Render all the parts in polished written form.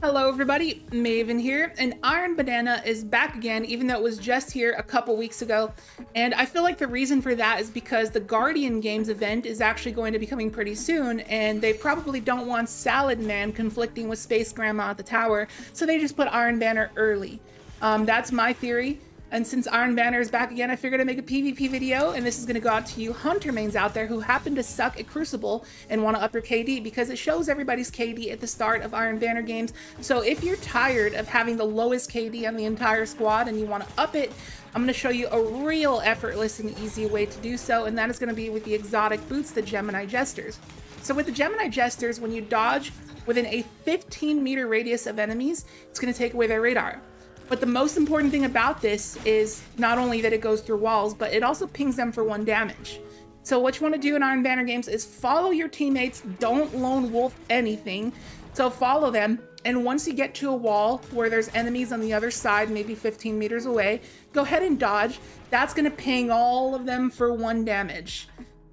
Hello everybody, Maven here, and Iron Banana is back again, even though it was just here a couple weeks ago. And I feel like the reason for that is because the Guardian Games event is actually going to be coming pretty soon, and they probably don't want Salad Man conflicting with Space Grandma at the tower, so they just put Iron Banner early. That's my theory. And since Iron Banner is back again, I figured I'd make a PvP video, and this is going to go out to you Hunter mains out there who happen to suck at Crucible and want to up your KD, because it shows everybody's KD at the start of Iron Banner games. So if you're tired of having the lowest KD on the entire squad and you want to up it, I'm going to show you a real effortless and easy way to do so, and that is going to be with the exotic boots, the Gemini Jesters. So with the Gemini Jesters, when you dodge within a 15-meter radius of enemies, it's going to take away their radar. But the most important thing about this is not only that it goes through walls, but it also pings them for 1 damage. So what you want to do in Iron Banner games is follow your teammates, don't lone wolf anything. So follow them, and once you get to a wall where there's enemies on the other side, maybe 15 meters away, go ahead and dodge. That's going to ping all of them for 1 damage.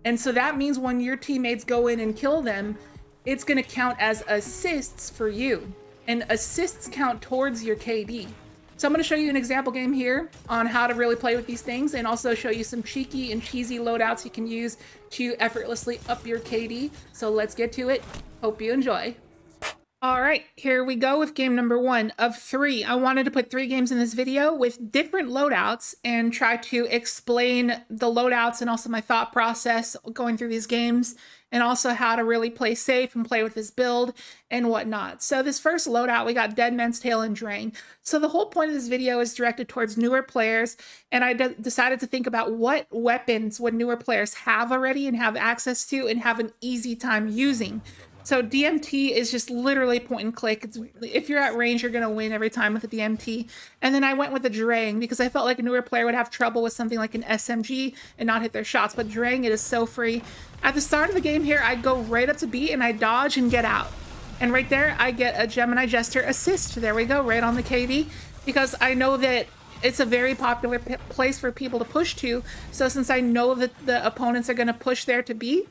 And so that means when your teammates go in and kill them, it's going to count as assists for you. And assists count towards your KD. So I'm going to show you an example game here on how to really play with these things, and also show you some cheeky and cheesy loadouts you can use to effortlessly up your KD. So let's get to it. Hope you enjoy. All right, here we go with game number 1 of 3. I wanted to put 3 games in this video with different loadouts and try to explain the loadouts and also my thought process going through these games, and also how to really play safe and play with this build and whatnot. So this first loadout, we got Dead Man's Tale and Drain. So the whole point of this video is directed towards newer players, and I decided to think about what weapons would newer players have already and have access to and have an easy time using. So DMT is just literally point and click. If you're at range, you're going to win every time with a DMT. And then I went with the Drang because I felt like a newer player would have trouble with something like an SMG and not hit their shots. But Drang, it is so free. At the start of the game here, I go right up to B and I dodge and get out. And right there, I get a Gemini Jester assist. There we go, right on the KD. Because I know that it's a very popular place for people to push to. So since I know that the opponents are going to push there to B,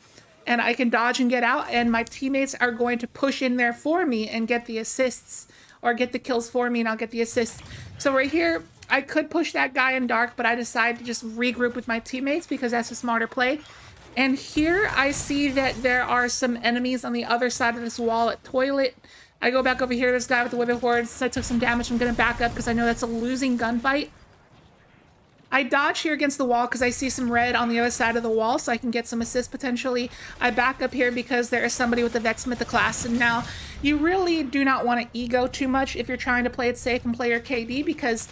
and I can dodge and get out, and my teammates are going to push in there for me and get the assists, or get the kills for me and I'll get the assists. So right here, I could push that guy in dark, but I decided to just regroup with my teammates because that's a smarter play. And here I see that there are some enemies on the other side of this wall at Toilet. I go back over here, this guy with the Wither Horde. Since I took some damage, I'm going to back up because I know that's a losing gunfight. I dodge here against the wall because I see some red on the other side of the wall, so I can get some assists potentially. I back up here because there is somebody with the Vex Mythoclast. And now, you really do not want to ego too much if you're trying to play it safe and play your KD, because,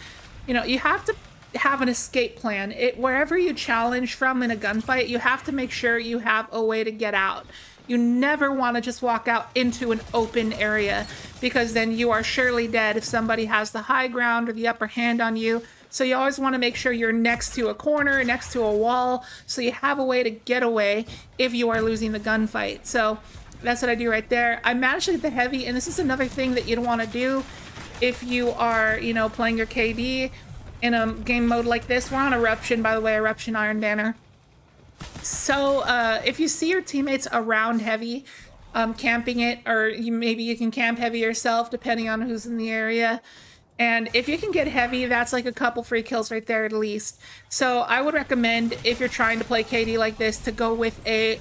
you know, you have to have an escape plan. Wherever you challenge from in a gunfight, you have to make sure you have a way to get out. You never want to just walk out into an open area, because then you are surely dead if somebody has the high ground or the upper hand on you. So you always want to make sure you're next to a corner, next to a wall, so you have a way to get away if you are losing the gunfight. So that's what I do right there. I managed to get the heavy, and this is another thing that you don't want to do if you are, you know, playing your KD in a game mode like this. We're on Eruption, by the way, Eruption Iron Banner. So if you see your teammates around heavy, camping it, or maybe you can camp heavy yourself depending on who's in the area. And if you can get heavy, that's like a couple free kills right there at least. So I would recommend, if you're trying to play KD like this, to go with a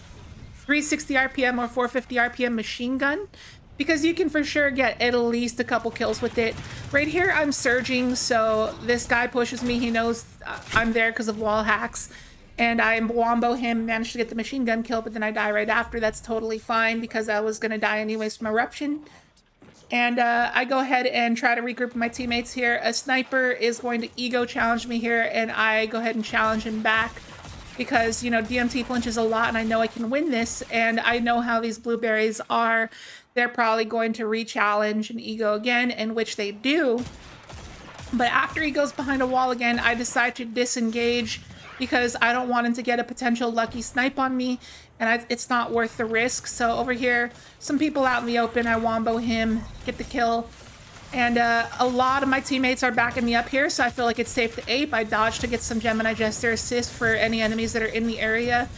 360 RPM or 450 RPM machine gun, because you can for sure get at least a couple kills with it. Right here, I'm surging, so this guy pushes me. He knows I'm there because of wall hacks. And I wombo him, managed to get the machine gun kill, but then I die right after. That's totally fine because I was going to die anyways from Eruption. And I go ahead and try to regroup with my teammates here. A sniper is going to ego challenge me here, and I go ahead and challenge him back because, you know, DMT flinches a lot, and I know I can win this, and I know how these blueberries are. They're probably going to re-challenge and ego again, and which they do. But after he goes behind a wall again, I decide to disengage because I don't want him to get a potential lucky snipe on me, and it's not worth the risk. So over here, some people out in the open, I wombo him, get the kill. And a lot of my teammates are backing me up here, so I feel like it's safe to ape. I dodge to get some Gemini Jester assist for any enemies that are in the area.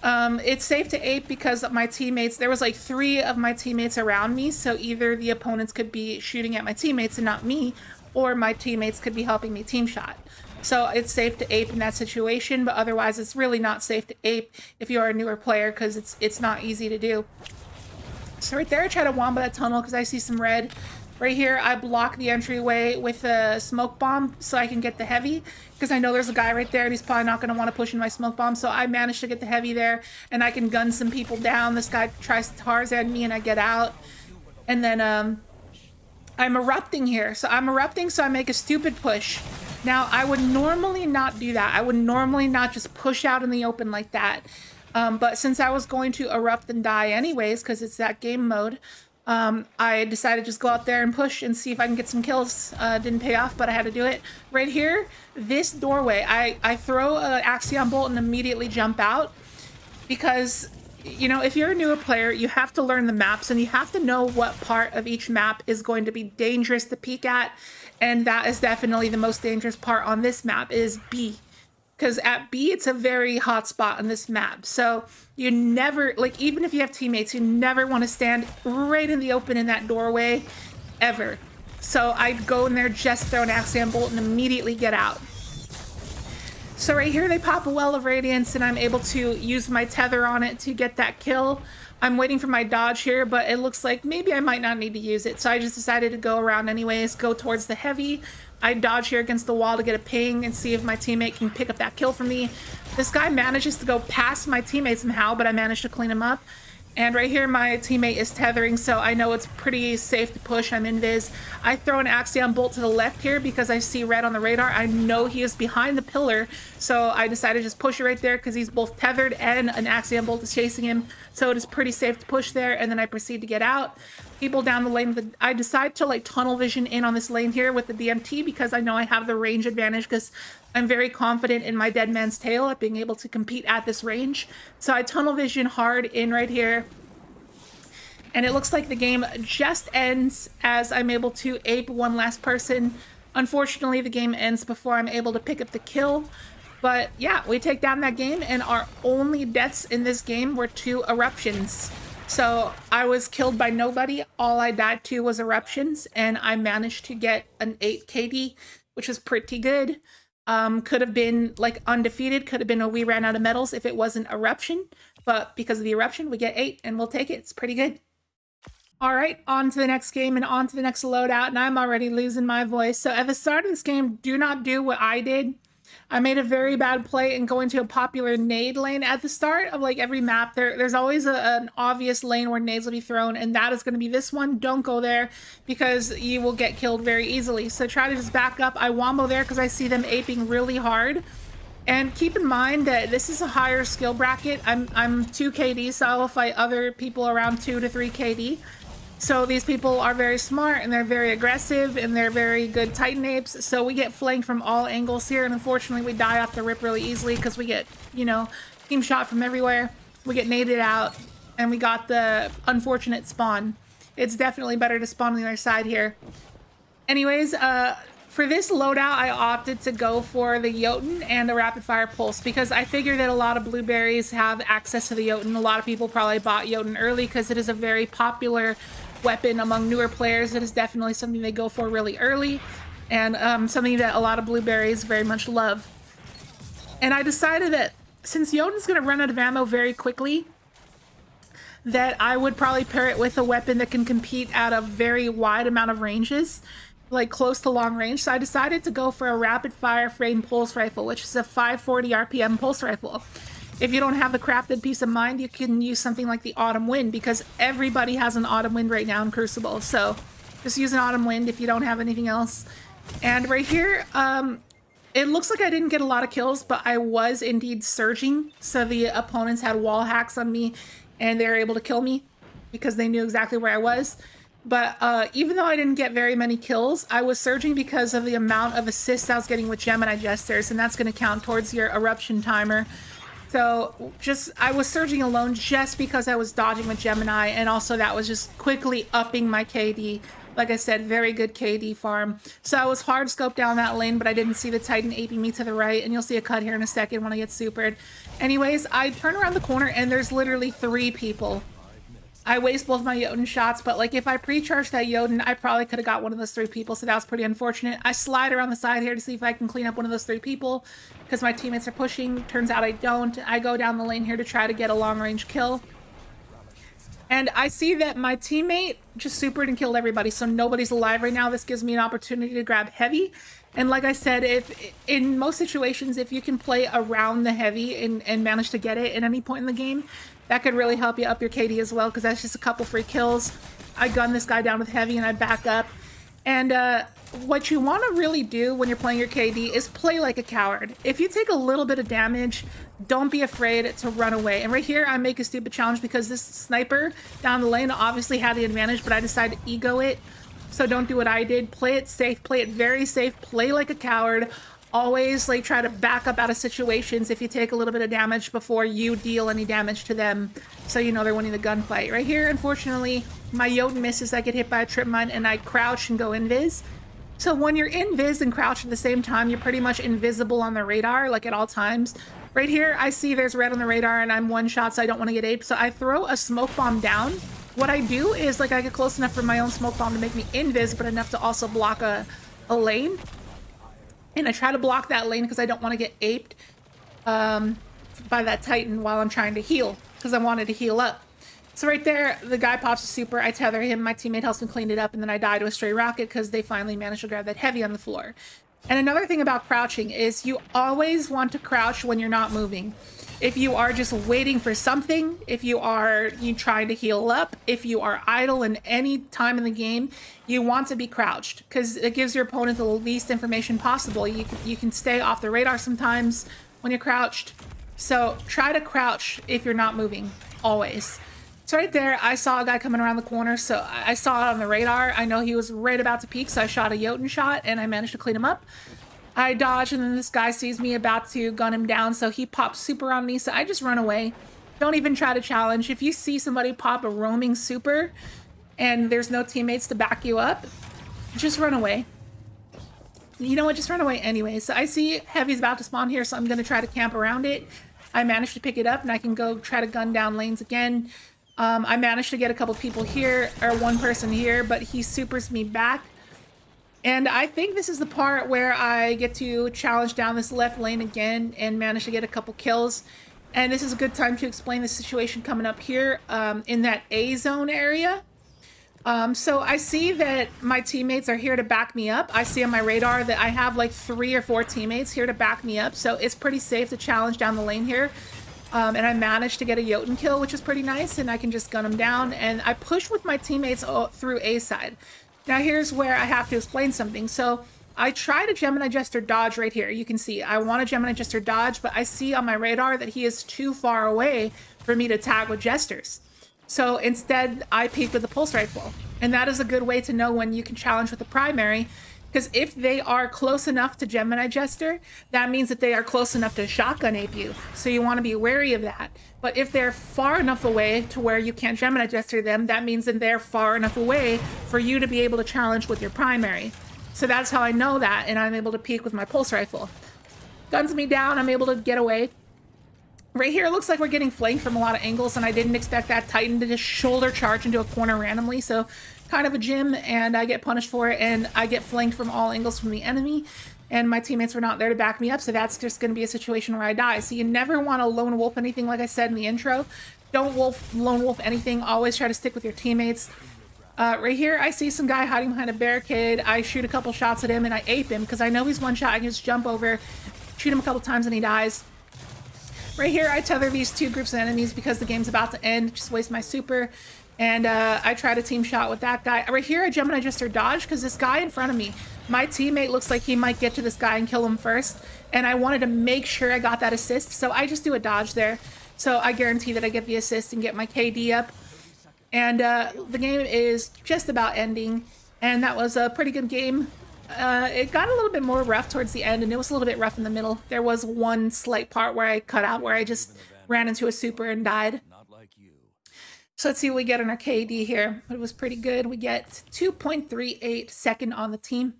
It's safe to ape because my teammates, there was like 3 of my teammates around me, so either the opponents could be shooting at my teammates and not me, or my teammates could be helping me team shot. So it's safe to ape in that situation, but otherwise it's really not safe to ape if you are a newer player because it's not easy to do. So right there I try to wombo that tunnel because I see some red. Right here, I block the entryway with a smoke bomb so I can get the heavy, because I know there's a guy right there and he's probably not going to want to push in my smoke bomb. So I managed to get the heavy there and I can gun some people down. This guy tries to Tarzan me and I get out. And then I'm erupting here. So I'm erupting, so I make a stupid push. Now, I would normally not do that. I would normally not just push out in the open like that. But since I was going to erupt and die anyways, because it's that game mode, I decided to just go out there and push and see if I can get some kills. Didn't pay off, but I had to do it. Right here, this doorway, I throw an Axion Bolt and immediately jump out because, you know, if you're a newer player, you have to learn the maps and you have to know what part of each map is going to be dangerous to peek at. And that is definitely the most dangerous part on this map is B. Because at B, it's a very hot spot on this map. So you never, like, even if you have teammates, you never want to stand right in the open in that doorway, ever. So I'd go in there, just throw an Axion Bolt, and immediately get out. So right here, they pop a Well of Radiance, and I'm able to use my tether on it to get that kill. I'm waiting for my dodge here, but it looks like maybe I might not need to use it. So I just decided to go around anyways, go towards the heavy. I dodge here against the wall to get a ping and see if my teammate can pick up that kill for me. This guy manages to go past my teammate somehow, but I managed to clean him up. And right here, my teammate is tethering, so I know it's pretty safe to push. I'm invis. I throw an Axion Bolt to the left here because I see red on the radar. I know he is behind the pillar, so I decided to just push it right there because he's both tethered and an Axion Bolt is chasing him. So it is pretty safe to push there, and then I proceed to get out. People down the lane, I decide to like tunnel vision in on this lane here with the DMT because I know I have the range advantage because I'm very confident in my Dead Man's Tale at being able to compete at this range. So I tunnel vision hard in right here. And it looks like the game just ends as I'm able to ape one last person. Unfortunately, the game ends before I'm able to pick up the kill. But yeah, we take down that game, and our only deaths in this game were 2 eruptions. So I was killed by nobody. All I died to was eruptions, and I managed to get an 8 KD, which was pretty good. Could have been like undefeated, could have been a we ran out of medals if it wasn't eruption. But because of the eruption, we get 8, and we'll take it. It's pretty good. All right, on to the next game and on to the next loadout, and I'm already losing my voice. So at the start of this game, do not do what I did. I made a very bad play and go into a popular nade lane at the start of like every map. There's always an obvious lane where nades will be thrown, and that is going to be this one. Don't go there because you will get killed very easily. So try to just back up. I wombo there because I see them aping really hard. And keep in mind that this is a higher skill bracket. I'm 2 KD, so I will fight other people around 2 to 3 KD. So these people are very smart and they're very aggressive and they're very good Titan apes. So we get flanked from all angles here, and unfortunately we die off the rip really easily because we get, you know, team shot from everywhere. We get naded out and we got the unfortunate spawn. It's definitely better to spawn on the other side here. Anyways, for this loadout, I opted to go for the Jotun and the rapid fire pulse because I figured that a lot of blueberries have access to the Jotun. A lot of people probably bought Jotun early because it is a very popular weapon among newer players. It is definitely something they go for really early, and something that a lot of blueberries very much love. And I decided that since Jotun's going to run out of ammo very quickly, that I would probably pair it with a weapon that can compete at a very wide amount of ranges, like close to long range. So I decided to go for a rapid fire frame pulse rifle, which is a 540 RPM pulse rifle. If you don't have the crafted peace of mind, you can use something like the Autumn Wind because everybody has an Autumn Wind right now in Crucible. So just use an Autumn Wind if you don't have anything else. And right here, it looks like I didn't get a lot of kills, but I was indeed surging. So the opponents had wall hacks on me and they were able to kill me because they knew exactly where I was. But even though I didn't get very many kills, I was surging because of the amount of assists I was getting with Gemini Jesters, and that's going to count towards your eruption timer. So I was surging alone just because I was dodging with Gemini, and also that was just quickly upping my KD. like I said, very good KD farm. So I was hard scoped down that lane, but I didn't see the Titan aping me to the right, and you'll see a cut here in a second when I get supered. Anyways, I turn around the corner and there's literally 3 people. I waste both my Jotun shots, but like if I pre-charged that Jotun, I probably could have got one of those 3 people, so that was pretty unfortunate. I slide around the side here to see if I can clean up one of those 3 people because my teammates are pushing. Turns out I don't. I go down the lane here to try to get a long-range kill. And I see that my teammate just supered and killed everybody, so nobody's alive right now. This gives me an opportunity to grab heavy. And like I said, if in most situations, if you can play around the heavy and manage to get it at any point in the game, that could really help you up your KD as well, because that's just a couple free kills. I gun this guy down with heavy and I back up. And what you want to really do when you're playing your KD is play like a coward. If you take a little bit of damage, don't be afraid to run away. And right here, I make a stupid challenge because this sniper down the lane obviously had the advantage, but I decided to ego it. So don't do what I did. Play it safe, play it very safe, play like a coward. Always like try to back up out of situations if you take a little bit of damage before you deal any damage to them, so you know they're winning the gunfight. Right here, unfortunately, my Jotun misses. I get hit by a trip mine and I crouch and go invis. So when you're invis and crouch at the same time, you're pretty much invisible on the radar, like at all times. Right here, I see there's red on the radar and I'm one shot, so I don't want to get aped. So I throw a smoke bomb down. What I do is like I get close enough for my own smoke bomb to make me invis, but enough to also block a lane. And I try to block that lane because I don't want to get aped by that Titan while I'm trying to heal, because I wanted to heal up. So right there, the guy pops a super, I tether him, my teammate helps me clean it up, and then I die to a stray rocket because they finally managed to grab that heavy on the floor. And another thing about crouching is you always want to crouch when you're not moving. If you are just waiting for something, if you trying to heal up, if you are idle in any time in the game, you want to be crouched because it gives your opponent the least information possible. You can stay off the radar sometimes when you're crouched. So try to crouch if you're not moving, always. So right there, I saw a guy coming around the corner, so I saw it on the radar. I know he was right about to peek, so I shot a Jotun shot and I managed to clean him up. I dodge, and then this guy sees me about to gun him down, so he pops super on me, so I just run away. Don't even try to challenge. If you see somebody pop a roaming super and there's no teammates to back you up, just run away. You know what? Just run away anyway. So I see heavy's about to spawn here, so I'm going to try to camp around it. I managed to pick it up, and I can go try to gun down lanes again. I managed to get a couple people here, or one person here, but he supers me back. And I think this is the part where I get to challenge down this left lane again and manage to get a couple kills. And this is a good time to explain the situation coming up here in that A zone area. So I see that my teammates are here to back me up. I see on my radar that I have like 3 or 4 teammates here to back me up. So it's pretty safe to challenge down the lane here. And I managed to get a Jotun kill, which is pretty nice. And I can just gun them down. And I push with my teammates through A side. Now here's where I have to explain something. So I tried a Gemini Jester dodge right here. You can see I want a Gemini Jester dodge, but I see on my radar that he is too far away for me to tag with Jesters. So instead I peek with the pulse rifle. And that is a good way to know when you can challenge with the primary, because if they are close enough to Gemini Jester, that means that they are close enough to shotgun ape you. So you want to be wary of that. But if they're far enough away to where you can't Gemini Jester them, that means that they're far enough away for you to be able to challenge with your primary. So that's how I know that, and I'm able to peek with my pulse rifle. Guns me down, I'm able to get away. Right here, it looks like we're getting flanked from a lot of angles, and I didn't expect that Titan to just shoulder charge into a corner randomly, so kind of a gym, and I get punished for it, and I get flanked from all angles from the enemy, and my teammates were not there to back me up, so that's just going to be a situation where I die. So you never want to lone wolf anything, like I said in the intro. Don't lone wolf anything, always try to stick with your teammates. Right here, I see some guy hiding behind a barricade. I shoot a couple shots at him, and I ape him, because I know he's one shot. I can just jump over, shoot him a couple times, and he dies. Right here, I tether these 2 groups of enemies because the game's about to end. Just waste my super. And I try to team shot with that guy. Right here, I Gemini Jester dodge because this guy in front of me, my teammate looks like he might get to this guy and kill him first. And I wanted to make sure I got that assist. So I just do a dodge there. So I guarantee that I get the assist and get my KD up. And the game is just about ending. And that was a pretty good game. It got a little bit more rough towards the end, and it was a little bit rough in the middle. There was one slight part where I cut out, where I just ran into a super and died. So let's see what we get on our KD here. It was pretty good. We get 2.38 second on the team.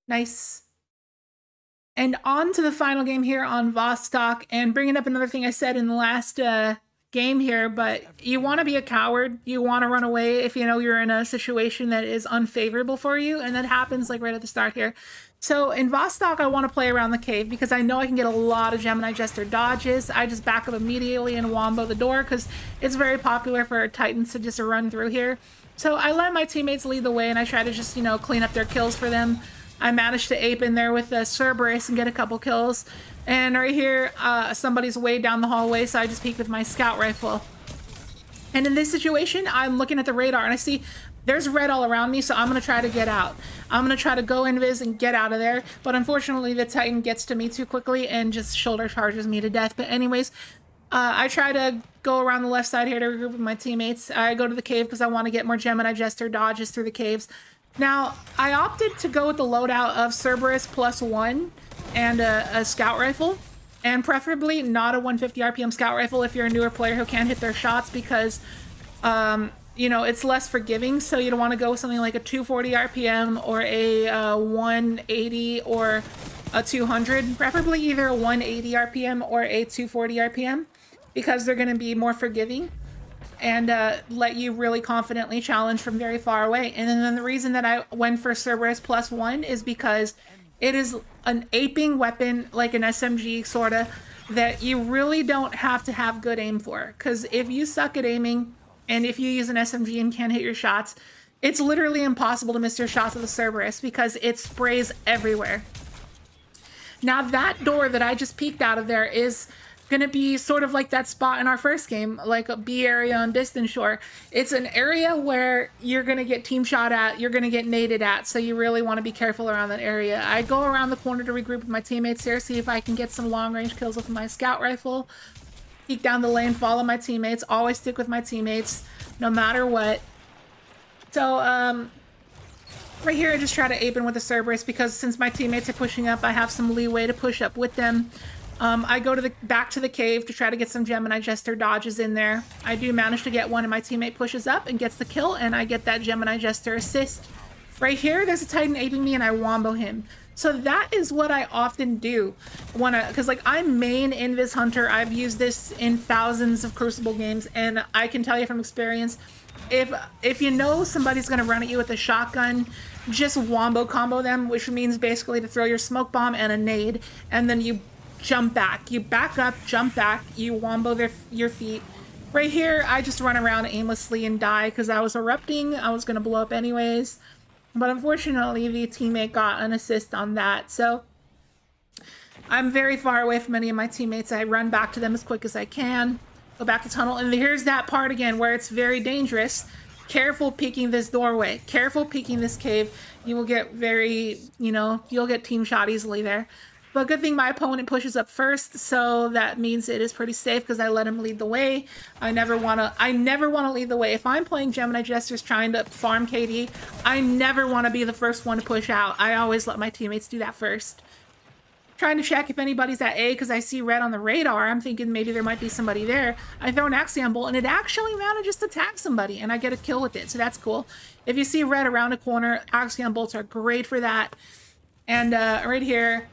Nice. And on to the final game here on Vostok, and bringing up another thing I said in the last game here, but you want to be a coward. You want to run away if you know you're in a situation that is unfavorable for you, and that happens like right at the start here. So in Vostok, I want to play around the cave because I know I can get a lot of Gemini Jester dodges. I just back up immediately and wombo the door because it's very popular for Titans to just run through here. So I let my teammates lead the way and I try to just, you know, clean up their kills for them. I managed to ape in there with the Cerberus and get a couple kills. And right here, somebody's way down the hallway, so I just peeked with my scout rifle. And in this situation, I'm looking at the radar and I see there's red all around me, so I'm going to try to get out. I'm going to try to go invis and get out of there. But unfortunately, the Titan gets to me too quickly and just shoulder charges me to death. But anyways, I try to go around the left side here to regroup with my teammates. I go to the cave because I want to get more Gemini Jester dodges through the caves. Now, I opted to go with the loadout of Cerberus +1 and a scout rifle. And preferably not a 150 RPM scout rifle if you're a newer player who can't hit their shots because... you know, it's less forgiving, so you don't want to go with something like a 240 RPM or a 180 or a 200, preferably either a 180 RPM or a 240 RPM, because they're going to be more forgiving and let you really confidently challenge from very far away. And then the reason that I went for Cerberus +1 is because it is an aping weapon, like an SMG sorta, that you really don't have to have good aim for, because if you suck at aiming, and if you use an SMG and can't hit your shots, it's literally impossible to miss your shots with the Cerberus because it sprays everywhere. Now that door that I just peeked out of there is going to be sort of like that spot in our first game, like a B area on Distant Shore. It's an area where you're going to get team shot at, you're going to get naded at, so you really want to be careful around that area. I go around the corner to regroup with my teammates here, see if I can get some long range kills with my scout rifle. Peek down the lane, follow my teammates, always stick with my teammates, no matter what. So, right here I just try to ape in with the Cerberus because since my teammates are pushing up, I have some leeway to push up with them. I go to back to the cave to try to get some Gemini Jester dodges in there. I do manage to get one and my teammate pushes up and gets the kill and I get that Gemini Jester assist. Right here, there's a Titan aping me and I wombo him. So that is what I often do because like I'm main Invis Hunter. I've used this in thousands of Crucible games and I can tell you from experience, if you know somebody's gonna run at you with a shotgun, just wombo combo them, which means basically to throw your smoke bomb and a nade and then you jump back. You back up, jump back, you wombo your feet. Right here, I just run around aimlessly and die because I was erupting. I was gonna blow up anyways. But unfortunately, the teammate got an assist on that. So I'm very far away from any of my teammates. I run back to them as quick as I can. Go back to tunnel. And here's that part again where it's very dangerous. Careful peeking this doorway. Careful peeking this cave. You will get very, you know, you'll get team shot easily there. But good thing my opponent pushes up first, so that means it is pretty safe because I let him lead the way. I never want to lead the way. If I'm playing Gemini Jesters trying to farm KD, I never want to be the first one to push out. I always let my teammates do that first. Trying to check if anybody's at A because I see red on the radar. I'm thinking maybe there might be somebody there. I throw an Axiom Bolt and it actually manages to tag somebody and I get a kill with it, so that's cool. If you see red around a corner, Axiom Bolts are great for that. And right here,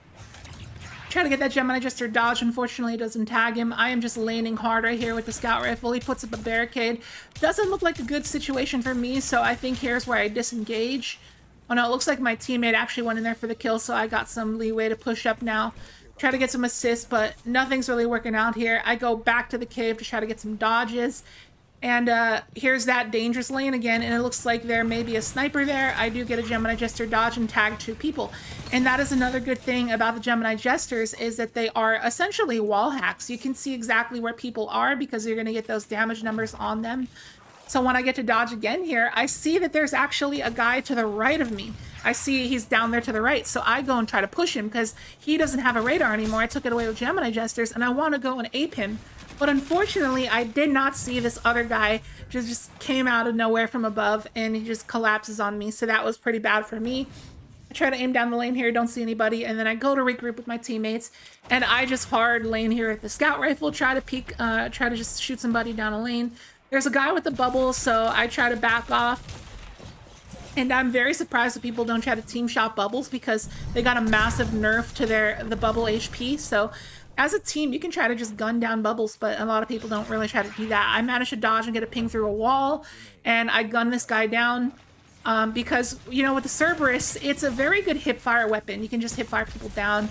try to get that Gemini Jester dodge. Unfortunately, it doesn't tag him. I am just laning hard right here with the scout rifle. He puts up a barricade. Doesn't look like a good situation for me, so I think here's where I disengage. Oh no, it looks like my teammate actually went in there for the kill, so I got some leeway to push up now. Try to get some assists, but nothing's really working out here. I go back to the cave to try to get some dodges. And here's that dangerous lane again, and it looks like there may be a sniper there. I do get a Gemini Jester dodge and tag 2 people. And that is another good thing about the Gemini Jesters is that they are essentially wall hacks. You can see exactly where people are because you're going to get those damage numbers on them. So when I get to dodge again here, I see that there's actually a guy to the right of me. I see he's down there to the right, so I go and try to push him because he doesn't have a radar anymore. I took it away with Gemini Jesters, and I want to go and ape him. But unfortunately, I did not see this other guy just came out of nowhere from above, and he just collapses on me, so that was pretty bad for me. I try to aim down the lane here, don't see anybody, and then I go to regroup with my teammates, and I just hard lane here with the scout rifle, try to peek, try to just shoot somebody down a lane. There's a guy with the bubble, so I try to back off. And I'm very surprised that people don't try to team shot bubbles because they got a massive nerf to the bubble HP. So as a team, you can try to just gun down bubbles, but a lot of people don't really try to do that. I managed to dodge and get a ping through a wall, and I gunned this guy down because, you know, with the Cerberus, it's a very good hip-fire weapon. You can just hip-fire people down.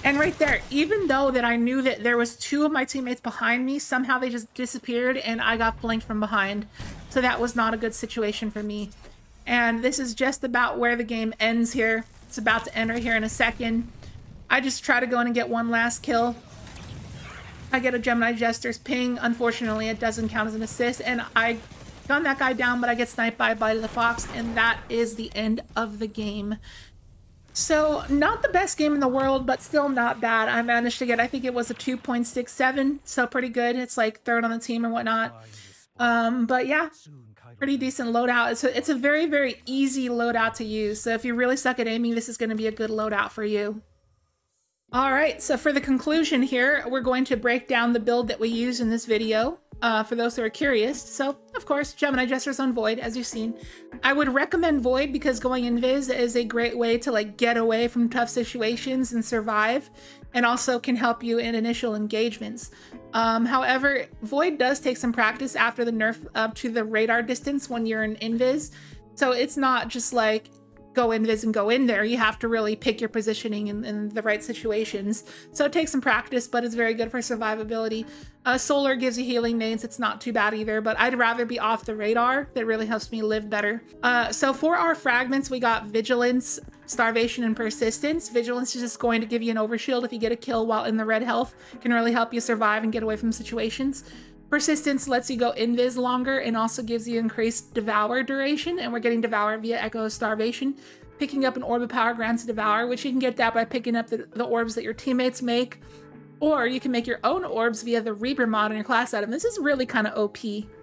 And right there, even though that I knew that there was 2 of my teammates behind me, somehow they just disappeared and I got flanked from behind. So that was not a good situation for me. And this is just about where the game ends here. It's about to end right here in a second. I just try to go in and get one last kill. I get a Gemini Jesters ping. Unfortunately, it doesn't count as an assist. And I gun that guy down, but I get sniped by a Bite of the Fox. And that is the end of the game. So, not the best game in the world, but still not bad. I managed to get, I think it was a 2.67, so pretty good. It's like 3rd on the team or whatnot. But yeah, pretty decent loadout. It's a very, very easy loadout to use. So if you really suck at aiming, this is going to be a good loadout for you. All right, so for the conclusion here, we're going to break down the build that we use in this video. For those who are curious. So, of course, Gemini Jesters on Void, as you've seen. I would recommend Void because going invis is a great way to like get away from tough situations and survive, and also can help you in initial engagements. However, Void does take some practice after the nerf up to the radar distance when you're in invis. So it's not just like go invis and go in there. You have to really pick your positioning in the right situations. So it takes some practice, but it's very good for survivability. Solar gives you healing nades. It's not too bad either, but I'd rather be off the radar. That really helps me live better. So for our fragments, we got Vigilance, Starvation, and Persistence. Vigilance is just going to give you an overshield if you get a kill while in the red health. Can really help you survive and get away from situations. Persistence lets you go invis longer and also gives you increased Devour duration, and we're getting Devour via Echo of Starvation. Picking up an Orb of Power grants a Devour, which you can get that by picking up the orbs that your teammates make, or you can make your own orbs via the Reaper mod in your class item. This is really kind of OP.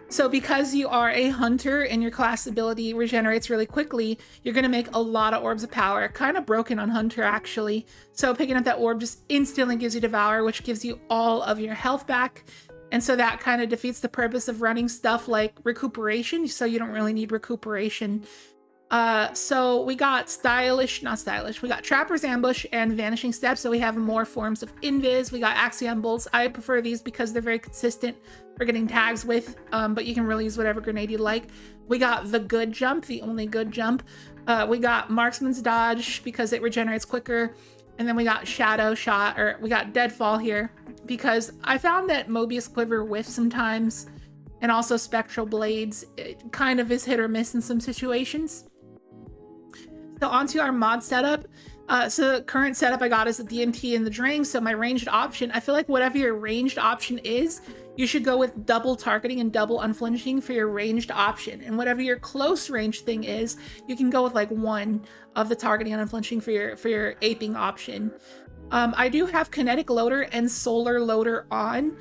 So because you are a hunter and your class ability regenerates really quickly, you're going to make a lot of orbs of power. Kind of broken on hunter, actually. So picking up that orb just instantly gives you Devour, which gives you all of your health back. And so that kind of defeats the purpose of running stuff like recuperation, so you don't really need recuperation. So we got we got Trapper's Ambush and Vanishing Step, so we have more forms of invis. We got Axion Bolts. I prefer these because they're very consistent for getting tags with, but you can really use whatever grenade you like. We got the good jump, the only good jump. We got Marksman's Dodge because it regenerates quicker. And then we got Shadow Shot, or we got Deadfall here, because I found that Mobius Quiver whiffs sometimes, and also Spectral Blades. It kind of is hit or miss in some situations. So onto our mod setup. So the current setup I got is the DMT and the Drain. So my ranged option, I feel like whatever your ranged option is, you should go with double targeting and double unflinching for your ranged option. And whatever your close range thing is, you can go with like 1 of the targeting and unflinching for your aping option. I do have kinetic loader and solar loader on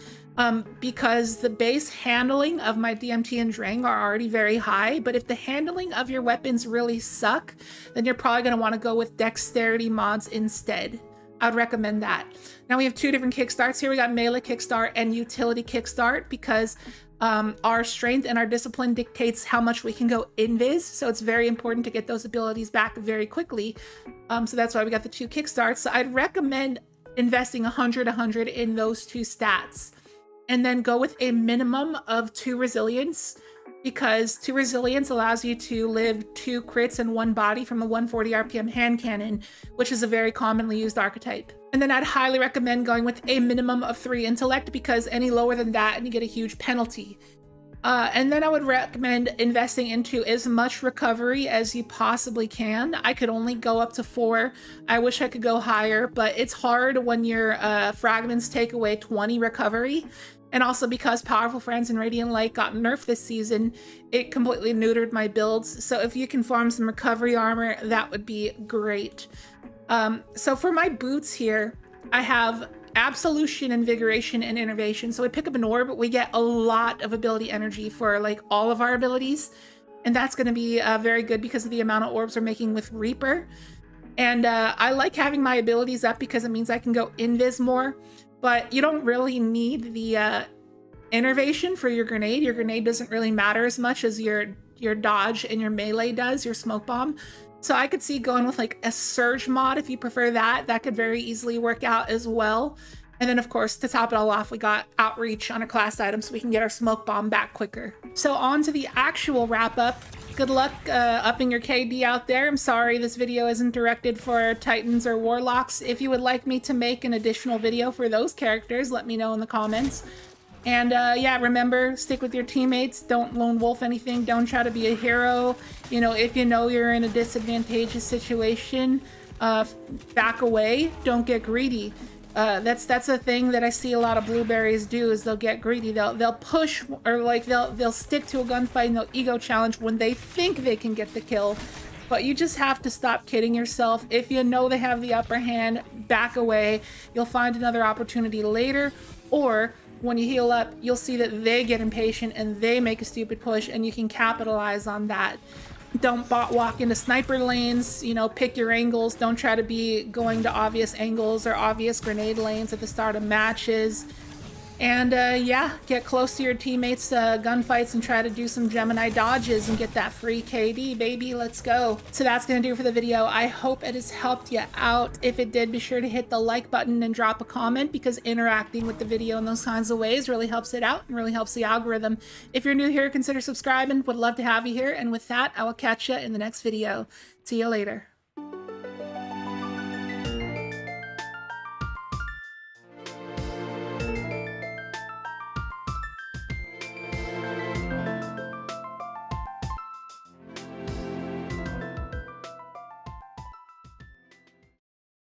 because the base handling of my DMT and Drang are already very high, but if the handling of your weapons really suck, then you're probably going to want to go with dexterity mods instead. I'd recommend that. Now we have 2 different kickstarts here. We got melee kickstart and utility kickstart because our strength and our discipline dictates how much we can go invis. So it's very important to get those abilities back very quickly. So that's why we got the 2 kickstarts. So I'd recommend investing 100 in those 2 stats, and then go with a minimum of 2 resilience, because 2 resilience allows you to live 2 crits in 1 body from a 140 RPM hand cannon, which is a very commonly used archetype. And then I'd highly recommend going with a minimum of 3 intellect, because any lower than that and you get a huge penalty. And then I would recommend investing into as much recovery as you possibly can. I could only go up to 4. I wish I could go higher, but it's hard when your fragments take away 20 recovery. And also because Powerful Friends and Radiant Light got nerfed this season, it completely neutered my builds. So if you can farm some recovery armor, that would be great. So for my boots here, I have Absolution, Invigoration, and Innervation. So we pick up an orb, we get a lot of ability energy for like all of our abilities. And that's going to be very good because of the amount of orbs we're making with Reaper. And I like having my abilities up because it means I can go invis more. But you don't really need the innervation for your grenade. Your grenade doesn't really matter as much as your dodge and your melee does, your smoke bomb. So I could see going with like a surge mod if you prefer that. That could very easily work out as well. And then of course, to top it all off, we got outreach on a class item so we can get our smoke bomb back quicker. So on to the actual wrap up. Good luck upping your KD out there. I'm sorry this video isn't directed for Titans or Warlocks. If you would like me to make an additional video for those characters, let me know in the comments. And yeah, remember, stick with your teammates. Don't lone wolf anything. Don't try to be a hero. You know, if you know you're in a disadvantageous situation, back away. Don't get greedy. That's a thing that I see a lot of blueberries do, is they'll get greedy. They'll push, or like they'll stick to a gunfight and they'll ego challenge when they think they can get the kill. But you just have to stop kidding yourself. If you know they have the upper hand, back away. You'll find another opportunity later, or when you heal up, you'll see that they get impatient and they make a stupid push, and you can capitalize on that. Don't bot walk into sniper lanes, you know, pick your angles. Don't try to be going to obvious angles or obvious grenade lanes at the start of matches. And yeah, get close to your teammates' gunfights and try to do some Gemini dodges and get that free KD, baby. Let's go. So that's gonna do it for the video. I hope it has helped you out. If it did, be sure to hit the like button and drop a comment, because interacting with the video in those kinds of ways really helps it out and really helps the algorithm. If you're new here, consider subscribing. Would love to have you here. And with that, I will catch you in the next video. See you later.